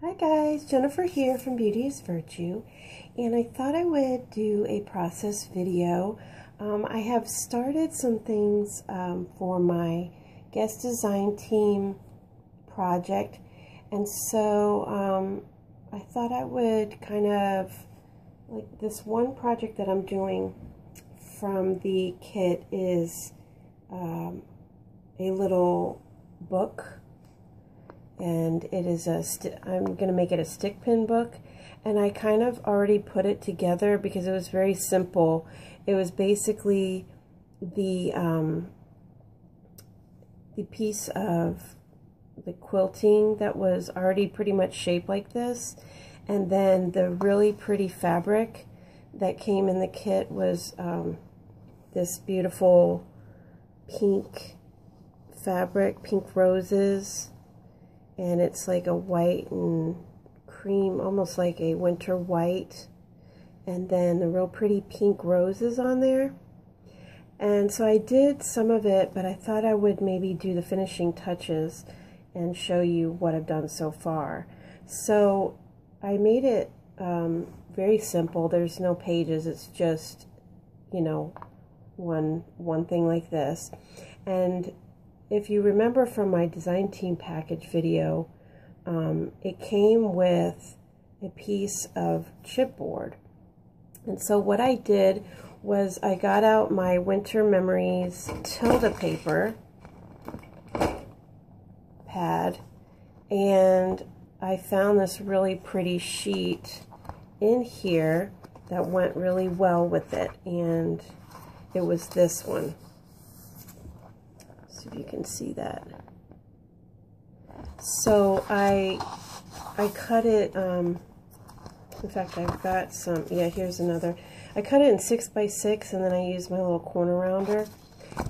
Hi guys, Jennifer here from Beauty is Virtue, and I thought I would do a process video. I have started some things for my guest design team project, and so I thought I would kind of, like, this one project that I'm doing from the kit is a little book. And it is I'm going to make it a stick pin book, and I kind of already put it together because it was very simple. It was basically the piece of the quilting that was already pretty much shaped like this, and then the really pretty fabric that came in the kit was this beautiful pink fabric, pink roses. And it's like a white and cream, almost like a winter white. And then the real pretty pink roses on there. And so I did some of it, but I thought I would maybe do the finishing touches and show you what I've done so far. So I made it very simple. There's no pages. It's just, you know, one thing like this. And if you remember from my design team package video, it came with a piece of chipboard. And so what I did was I got out my Winter Memories Tilda paper pad, and I found this really pretty sheet in here that went really well with it, and it was this one. If you can see that. So I cut it, in fact I've got some, yeah, here's another. I cut it in 6x6, and then I used my little corner rounder,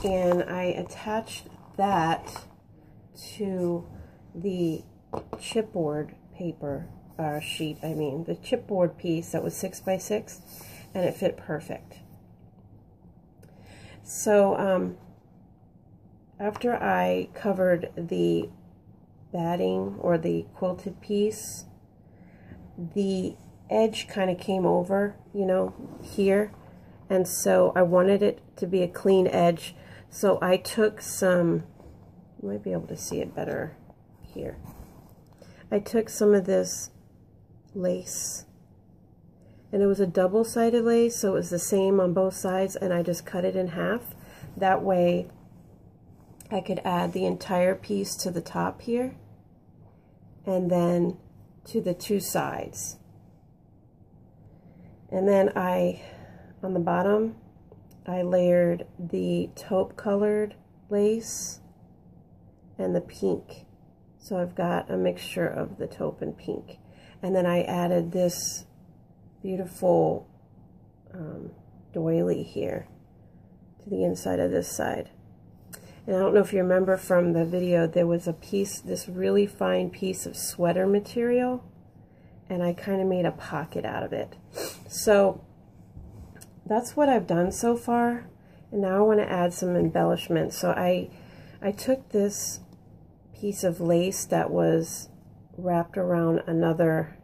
and I attached that to the chipboard paper, sheet, I mean, the chipboard piece that was 6x6, and it fit perfect. So, after I covered the batting or the quilted piece, the edge kind of came over, you know, here. And so I wanted it to be a clean edge. So I took some, you might be able to see it better here. I took some of this lace, and it was a double-sided lace, so it was the same on both sides, and I just cut it in half. That way I could add the entire piece to the top here, and then to the two sides. And then on the bottom, I layered the taupe colored lace and the pink. So I've got a mixture of the taupe and pink. And then I added this beautiful doily here to the inside of this side. And I don't know if you remember from the video, there was a piece, this really fine piece of sweater material, and I kind of made a pocket out of it. So that's what I've done so far, and now I want to add some embellishments. So I took this piece of lace that was wrapped around another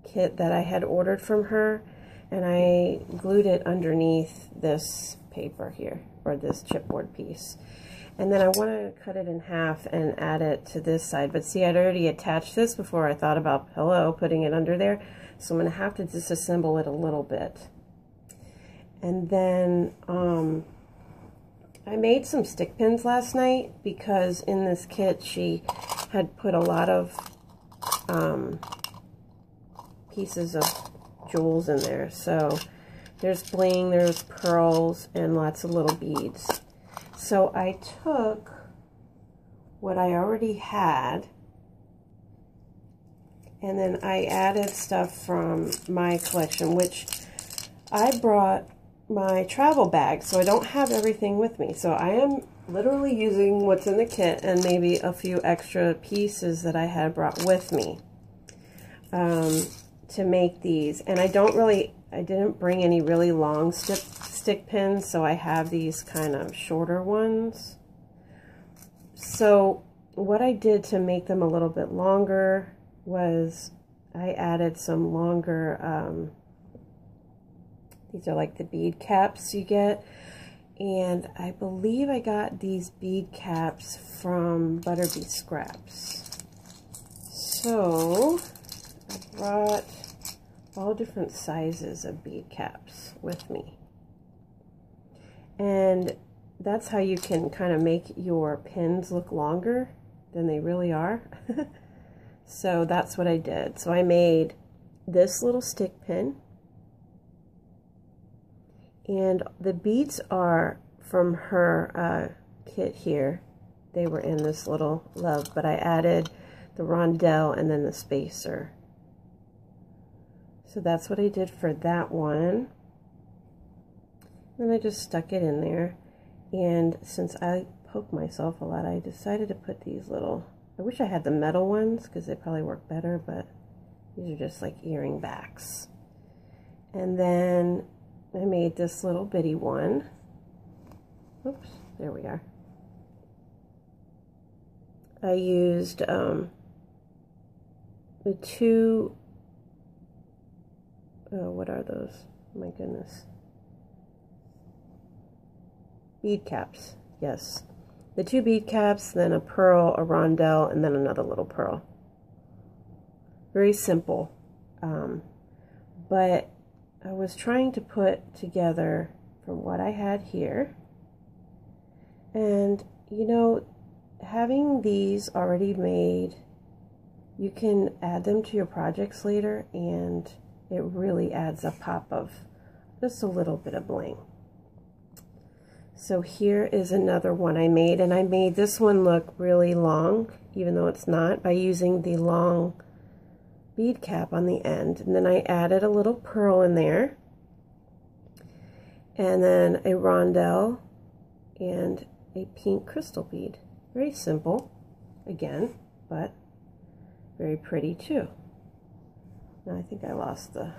kit that I had ordered from her, and I glued it underneath this paper here, or this chipboard piece. And then I want to cut it in half and add it to this side. But see, I'd already attached this before I thought about, putting it under there. So I'm going to have to disassemble it a little bit. And then I made some stick pins last night because in this kit she had put a lot of pieces of jewels in there. So there's bling, there's pearls, and lots of little beads. So I took what I already had, and then I added stuff from my collection, which I brought my travel bag, so I don't have everything with me. So I am literally using what's in the kit and maybe a few extra pieces that I had brought with me to make these. And I didn't bring any really long stick pins, so I have these kind of shorter ones. So what I did to make them a little bit longer was I added some longer, these are like the bead caps you get, and I believe I got these bead caps from Butterby Scraps. So I brought all different sizes of bead caps with me, and that's how you can kind of make your pins look longer than they really are. So that's what I did. So I made this little stick pin, and the beads are from her kit here. They were in this little love, but I added the rondelle and then the spacer. So that's what I did for that one. Then I just stuck it in there, and since I poke myself a lot, I decided to put these little, I wish I had the metal ones because they probably work better, but these are just like earring backs. And then I made this little bitty one. Oops, there we are. I used the two, oh, what are those? My goodness. Bead caps, yes. The two bead caps, then a pearl, a rondelle, and then another little pearl. Very simple. But I was trying to put together from what I had here. And, you know, having these already made, you can add them to your projects later, and it really adds a pop of just a little bit of bling. So here is another one I made, and I made this one look really long, even though it's not, by using the long bead cap on the end. And then I added a little pearl in there, and then a rondelle and a pink crystal bead. Very simple, again, but very pretty too. Now I think I lost the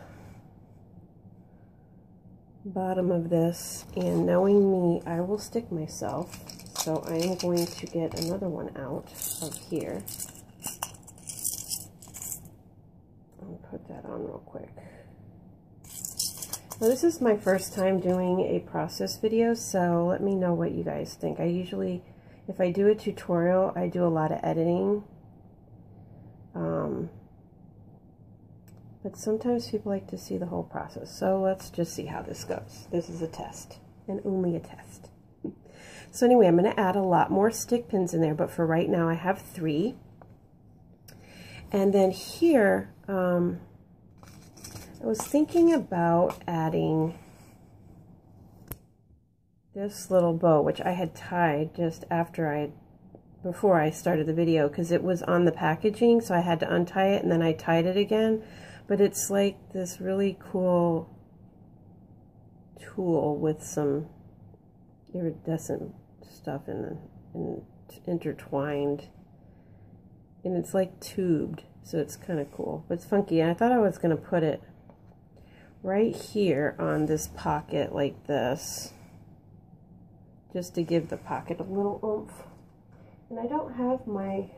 bottom of this, and knowing me, I will stick myself, so I am going to get another one out of here. I'll put that on real quick. Now this is my first time doing a process video, so let me know what you guys think. I usually, if I do a tutorial, I do a lot of editing, but sometimes people like to see the whole process. So let's just see how this goes. This is a test, and only a test. So anyway, I'm going to add a lot more stick pins in there, but for right now I have 3. And then here, I was thinking about adding this little bow, which I had tied just after before I started the video, because it was on the packaging, so I had to untie it, and then I tied it again. But it's like this really cool tool with some iridescent stuff intertwined, and it's like tubed, so it's kind of cool, but it's funky. And I thought I was going to put it right here on this pocket like this, just to give the pocket a little oomph. And I don't have my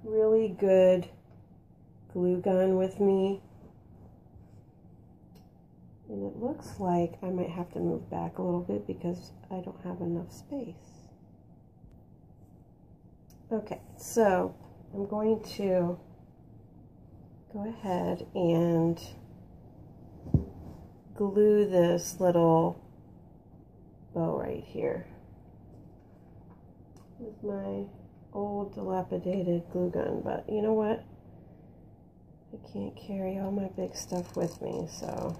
really good glue gun with me, and it looks like I might have to move back a little bit because I don't have enough space. Okay, so I'm going to go ahead and glue this little bow right here with my old dilapidated glue gun, but you know what? I can't carry all my big stuff with me, so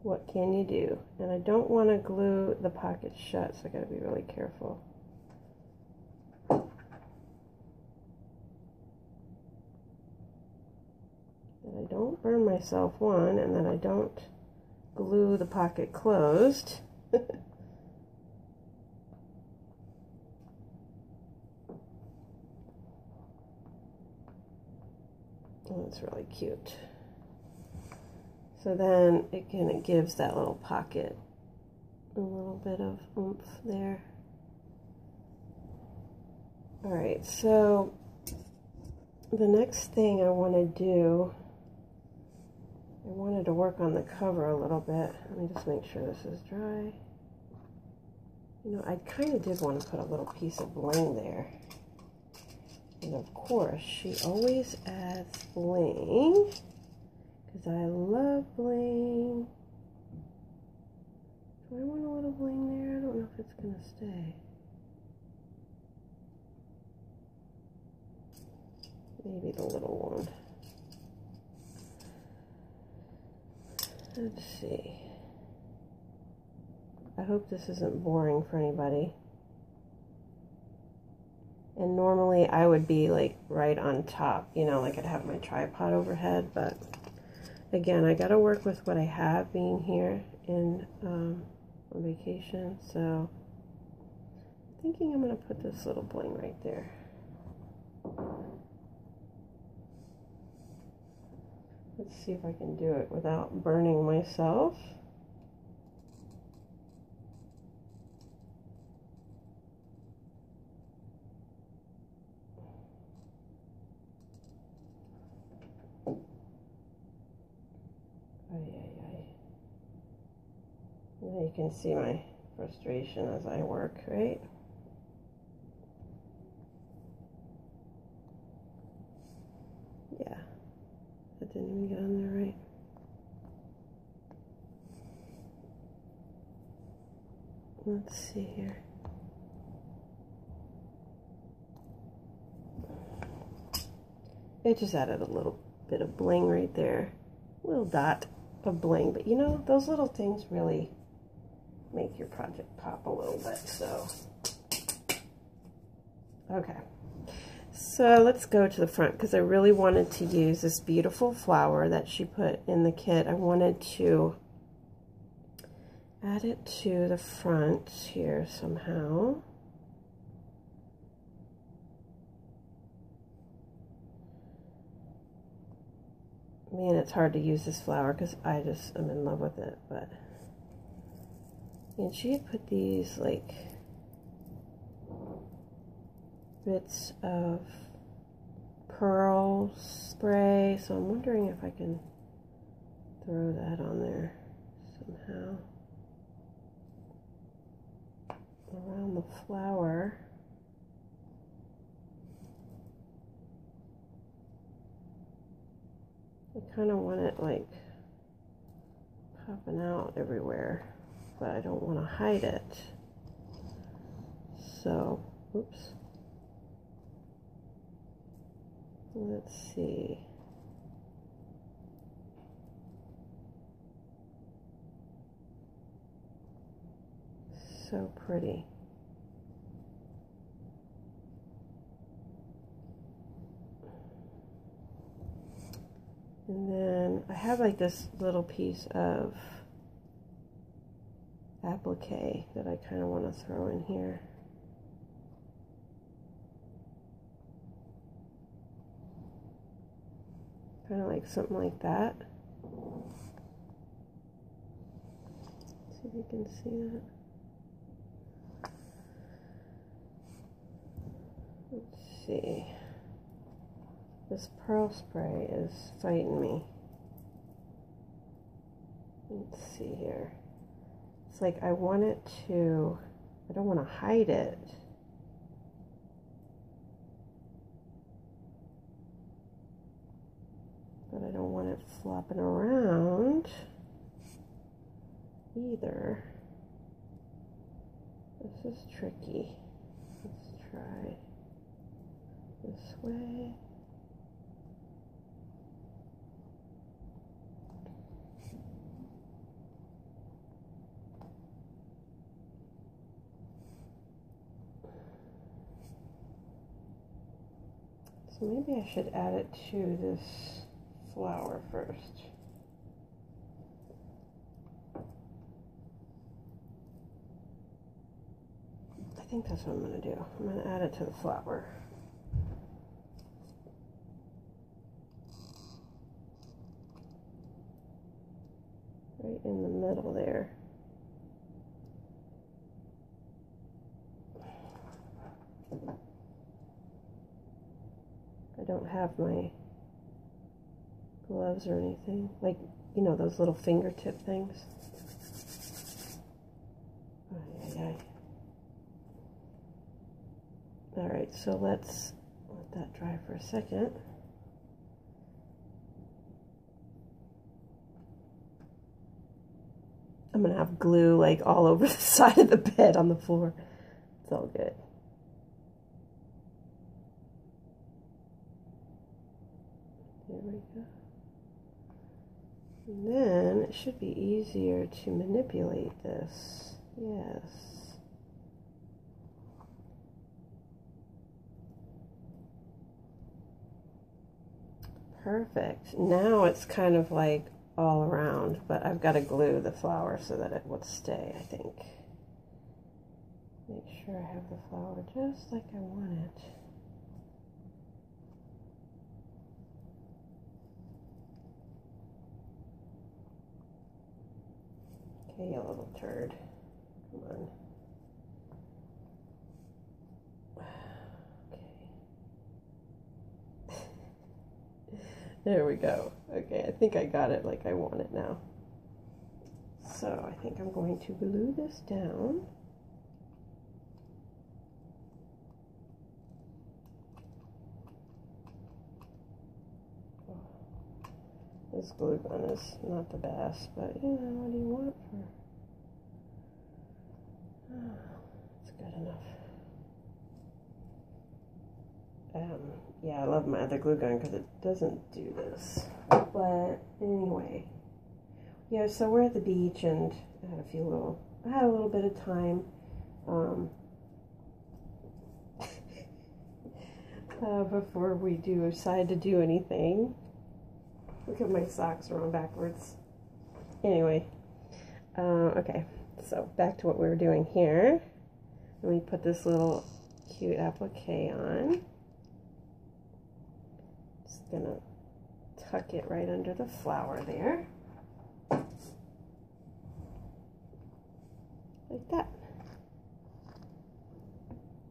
what can you do? And I don't want to glue the pocket shut, so I gotta be really careful. That I don't burn myself, one, and that I don't glue the pocket closed. Oh, it's really cute. So then it kind of gives that little pocket a little bit of oomph there. Alright, so the next thing I want to do, I wanted to work on the cover a little bit. Let me just make sure this is dry. You know, I kind of did want to put a little piece of bling there. And of course, she always adds bling, because I love bling. Do I want a little bling there? I don't know if it's going to stay. Maybe the little one. Let's see. I hope this isn't boring for anybody. And normally I would be like right on top, you know, like I'd have my tripod overhead, but again, I gotta work with what I have being here in on vacation, so I'm thinking I'm gonna put this little bling right there. Let's see if I can do it without burning myself. You can see my frustration as I work, right? Yeah, that didn't even get on there right. Let's see here. It just added a little bit of bling right there. A little dot of bling, but you know, those little things really make your project pop a little bit, so. Okay, so let's go to the front, because I really wanted to use this beautiful flower that she put in the kit. I wanted to add it to the front here somehow. Man, it's hard to use this flower because I just am in love with it, but. And she had put these like bits of pearl spray, so I'm wondering if I can throw that on there somehow around the flower. I kind of want it like popping out everywhere, but I don't want to hide it. So, oops. Let's see. So pretty. And then I have like this little piece of applique that I kind of want to throw in here. Kind of like something like that. See if you can see that. Let's see. This pearl spray is fighting me. Let's see here. It's like I want it to, I don't want to hide it. But I don't want it flopping around either. This is tricky. Let's try this way. So maybe I should add it to this flower first. I think that's what I'm going to do. I'm going to add it to the flower. Right in the middle there. I don't have my gloves or anything. Like, you know, those little fingertip things. Alright, so let's let that dry for a second. I'm gonna have glue like all over the side of the bed on the floor. It's all good. There we go. And then it should be easier to manipulate this. Yes. Perfect. Now it's kind of like all around, but I've got to glue the flower so that it would stay, I think. Make sure I have the flower just like I want it. Okay, you little turd. Come on. There we go. Okay, I think I got it like I want it now. So I think I'm going to glue this down. This glue gun is not the best, but you know, what do you want for? It's good enough. Yeah, I love my other glue gun because it doesn't do this. But anyway, yeah. So we're at the beach, and I had a little bit of time. Before we decide to do anything. Look at my socks are on backwards. Anyway, okay, so back to what we were doing here. Let me put this little cute applique on. Just gonna tuck it right under the flower there. Like that.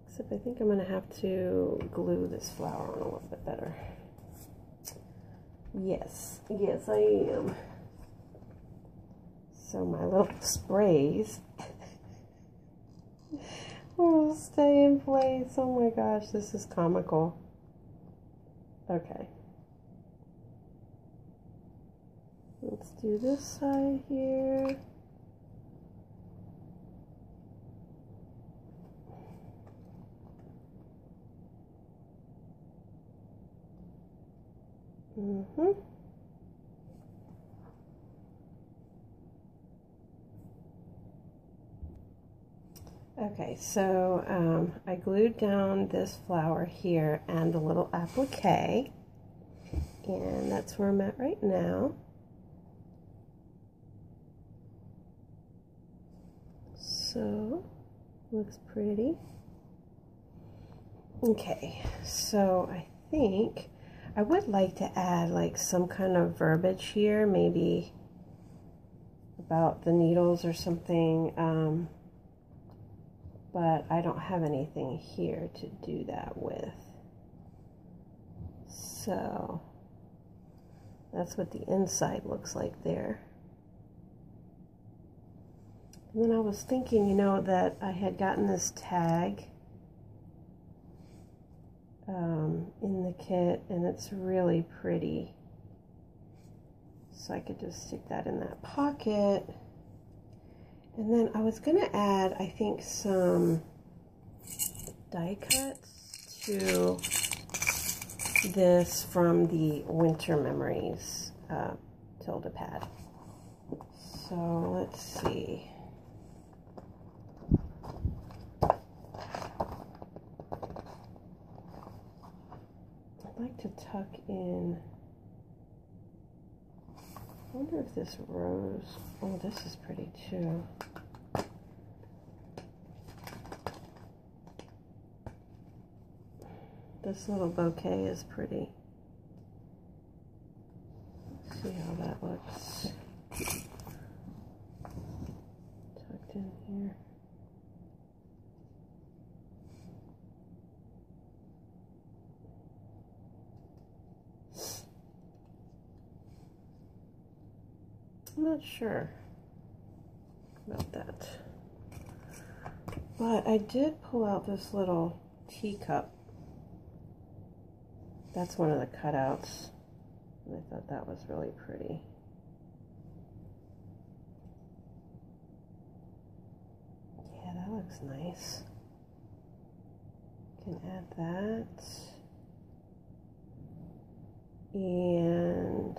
Except I think I'm gonna have to glue this flower on a little bit better. Yes, yes I am. So my little sprays will stay in place. Oh my gosh, this is comical. Okay. Let's do this side here. Okay, so I glued down this flower here and the little applique, and that's where I'm at right now. So, looks pretty. Okay, so I think I would like to add like some kind of verbiage here, maybe about the needles or something, but I don't have anything here to do that with. So that's what the inside looks like there. And then I was thinking, you know, that I had gotten this tag in the kit, and it's really pretty. So I could just stick that in that pocket. And then I was going to add, I think, some die cuts to this from the Winter Memories Tilda pad. So let's see. I'd like to tuck in. I wonder if this rose, oh, this is pretty too. This little bouquet is pretty. Let's see how that looks. Tucked in here. I'm not sure about that. But I did pull out this little teacup. That's one of the cutouts. And I thought that was really pretty. Yeah, that looks nice. Can add that. And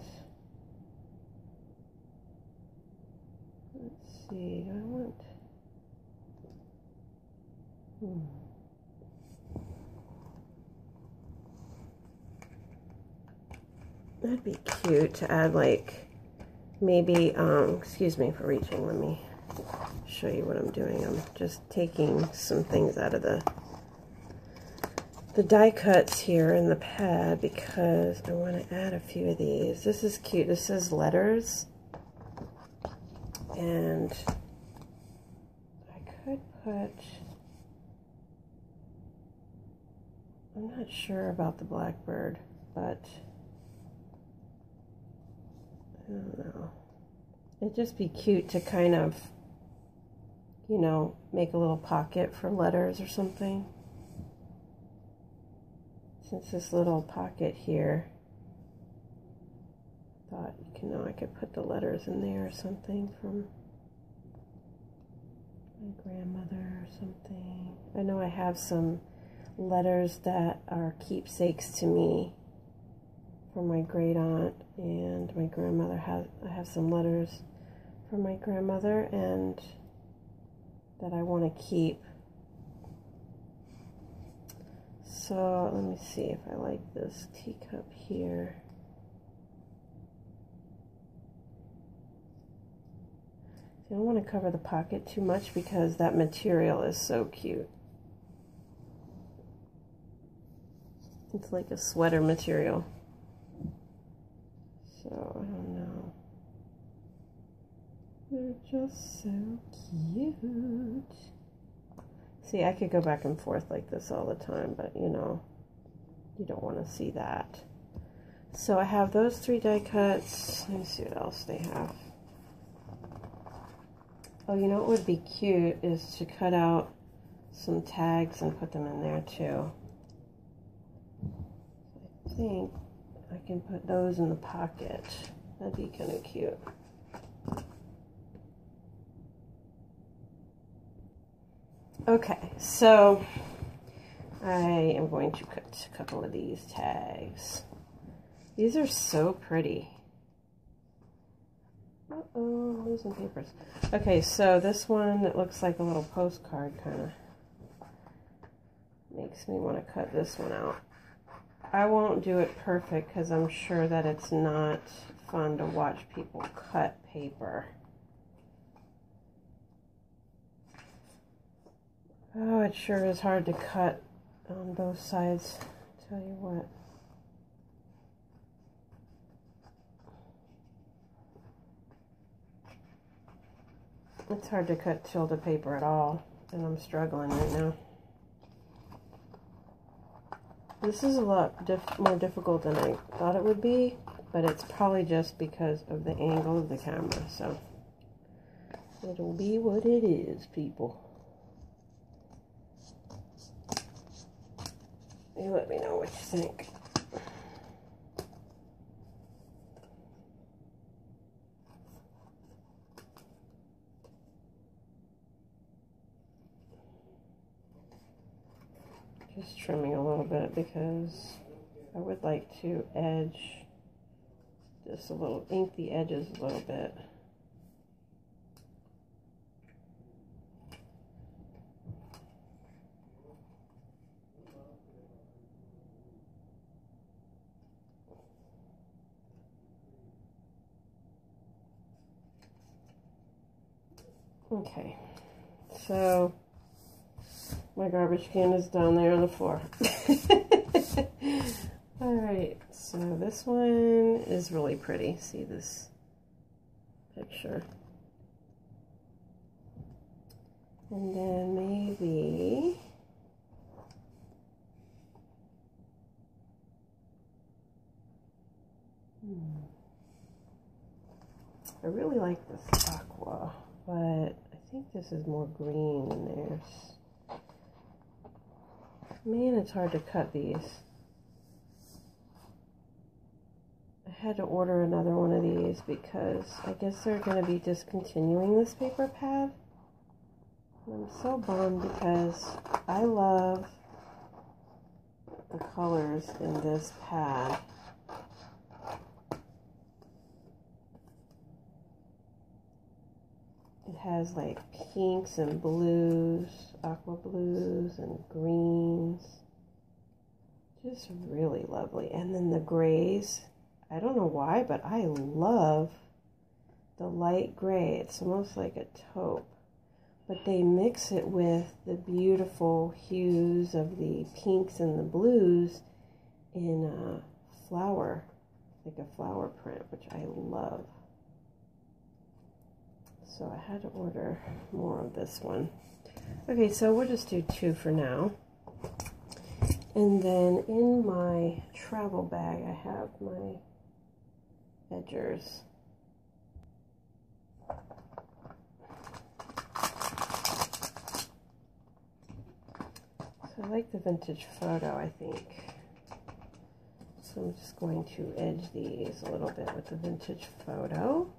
let's see, do I want that'd be cute to add, like, maybe, excuse me for reaching, let me show you what I'm doing. I'm just taking some things out of the die cuts here in the pad because I want to add a few of these. This is cute. This says letters, and I could put, I'm not sure about the blackbird, but I don't know. It'd just be cute to kind of, you know, make a little pocket for letters or something. Since this little pocket here, I thought, you know, I could put the letters in there or something from my grandmother or something. I know I have some letters that are keepsakes to me from my great aunt and my grandmother. I have some letters from my grandmother and that I want to keep. So let me see if I like this teacup here. I don't want to cover the pocket too much because that material is so cute. It's like a sweater material. So I don't know. They're just so cute. See, I could go back and forth like this all the time, but you know, you don't want to see that. So I have those 3 die cuts. Let me see what else they have. Oh, you know what would be cute is to cut out some tags and put them in there too. I think I can put those in the pocket. That'd be kind of cute. Okay, so I am going to cut a couple of these tags. These are so pretty. Uh-oh, I'm losing papers. Okay, so this one that looks like a little postcard kind of makes me want to cut this one out. I won't do it perfect because I'm sure that it's not fun to watch people cut paper. Oh, it sure is hard to cut on both sides, I'll tell you what. It's hard to cut tilde paper at all, and I'm struggling right now. This is a lot more difficult than I thought it would be, but it's probably just because of the angle of the camera, so it'll be what it is, people. You let me know what you think. Just trimming a little bit because I would like to edge just a little, ink the edges a little bit. Okay, so my garbage can is down there on the floor. Alright, so this one is really pretty. See this picture? And then maybe I really like this aqua, but I think this is more green than theirs. Man, it's hard to cut these. I had to order another one of these because I guess they're going to be discontinuing this paper pad. And I'm so bummed because I love the colors in this pad. It has like pinks and blues, aqua blues and greens. Just really lovely. And then the grays. I don't know why, but I love the light gray. It's almost like a taupe. But they mix it with the beautiful hues of the pinks and the blues in a flower, like a flower print, which I love. So I had to order more of this one. Okay, so we'll just do 2 for now. And then in my travel bag, I have my edgers. So I like the vintage photo, I think. So I'm just going to edge these a little bit with the vintage photo.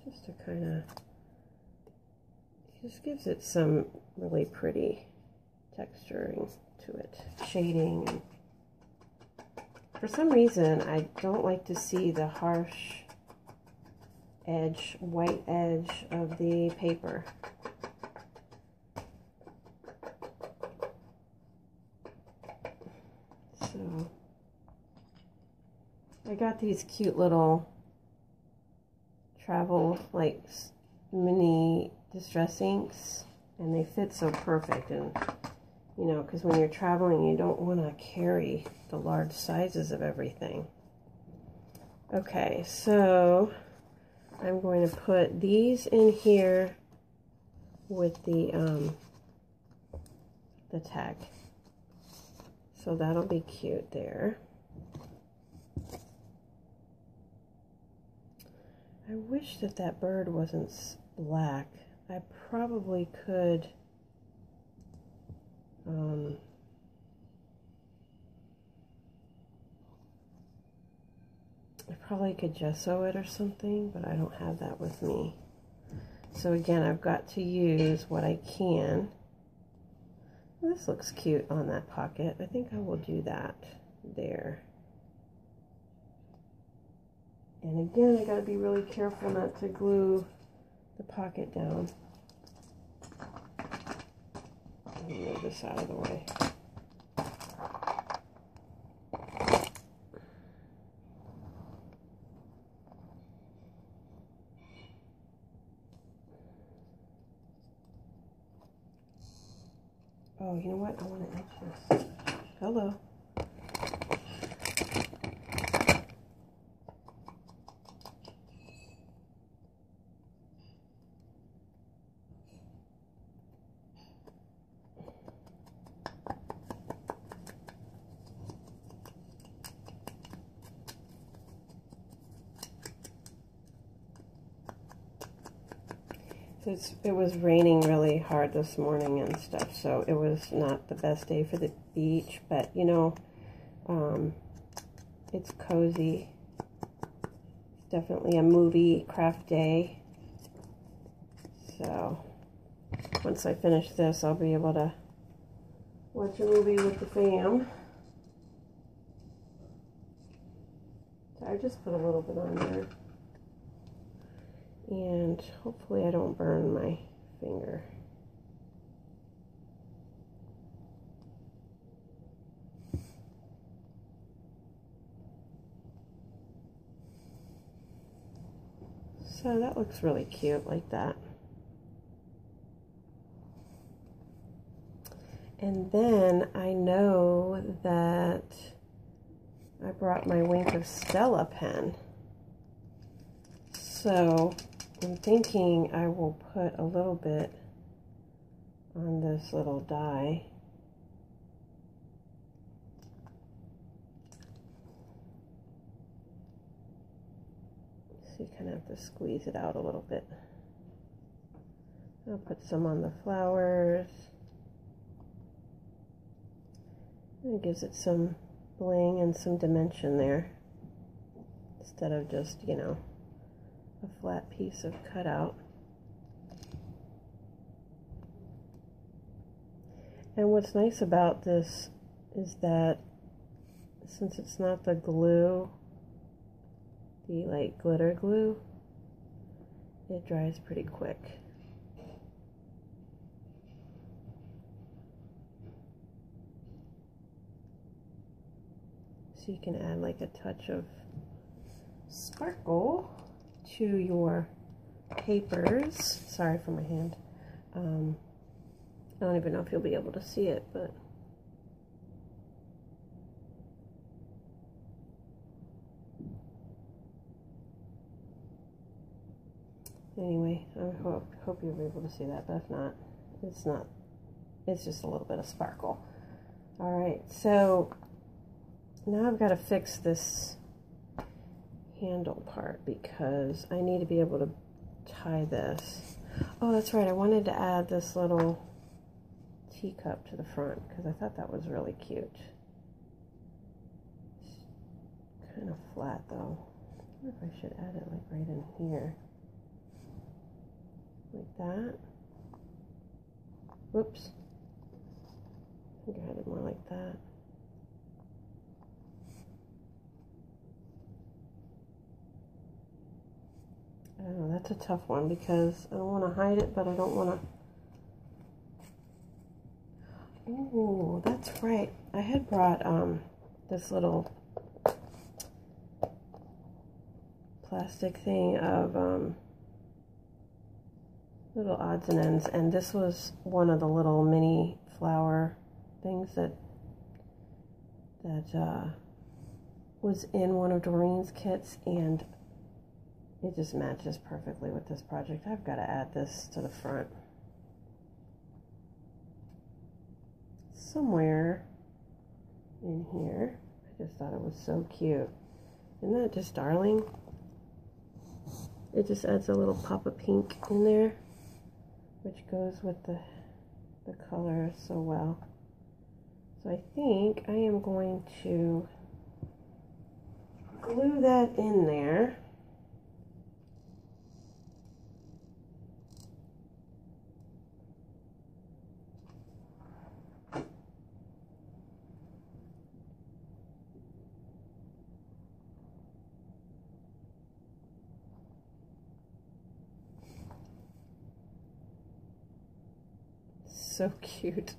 Just to kind of, just gives it some really pretty texturing to it, shading. And for some reason, I don't like to see the harsh edge, white edge of the paper. So I got these cute little travel like mini distress inks, and they fit so perfect. And you know, because when you're traveling, you don't want to carry the large sizes of everything. Okay, so I'm going to put these in here with the tag. So that'll be cute there. I wish that that bird wasn't black. I probably could gesso it or something, but I don't have that with me. So again, I've got to use what I can. This looks cute on that pocket. I think I will do that there. And again, I gotta be really careful not to glue the pocket down. Let me move this out of the way. Oh, you know what? I want to edge this. Hello. So it was raining really hard this morning and stuff, so it was not the best day for the beach, but you know, it's cozy. It's definitely a movie craft day. So once I finish this, I'll be able to watch a movie with the fam. So I just put a little bit on there. And hopefully I don't burn my finger. So that looks really cute like that. And then I know that I brought my Wink of Stella pen. So I'm thinking I will put a little bit on this little die. So you kind of have to squeeze it out a little bit. I'll put some on the flowers. It gives it some bling and some dimension there, instead of just, you know, a flat piece of cutout. And what's nice about this is that since it's not the glue, the like glitter glue, it dries pretty quick. So you can add like a touch of sparkle to your papers. Sorry for my hand. I don't even know if you'll be able to see it, but anyway, I hope you'll be able to see that, but if not, it's just a little bit of sparkle. Alright, so now I've got to fix this handle part because I need to be able to tie this. Oh, that's right, I wanted to add this little teacup to the front because I thought that was really cute. It's kind of flat though. I wonder if I should add it like right in here. Like that. Whoops. I think I had it more like that. Oh, that's a tough one because I don't want to hide it, but I don't want to. Oh, that's right. I had brought this little plastic thing of little odds and ends, and this was one of the little mini flower things that was in one of Doreen's kits, and it just matches perfectly with this project. I've got to add this to the front somewhere in here. I just thought it was so cute. Isn't that just darling? It just adds a little pop of pink in there, which goes with the color so well. So I think I am going to glue that in there. So cute.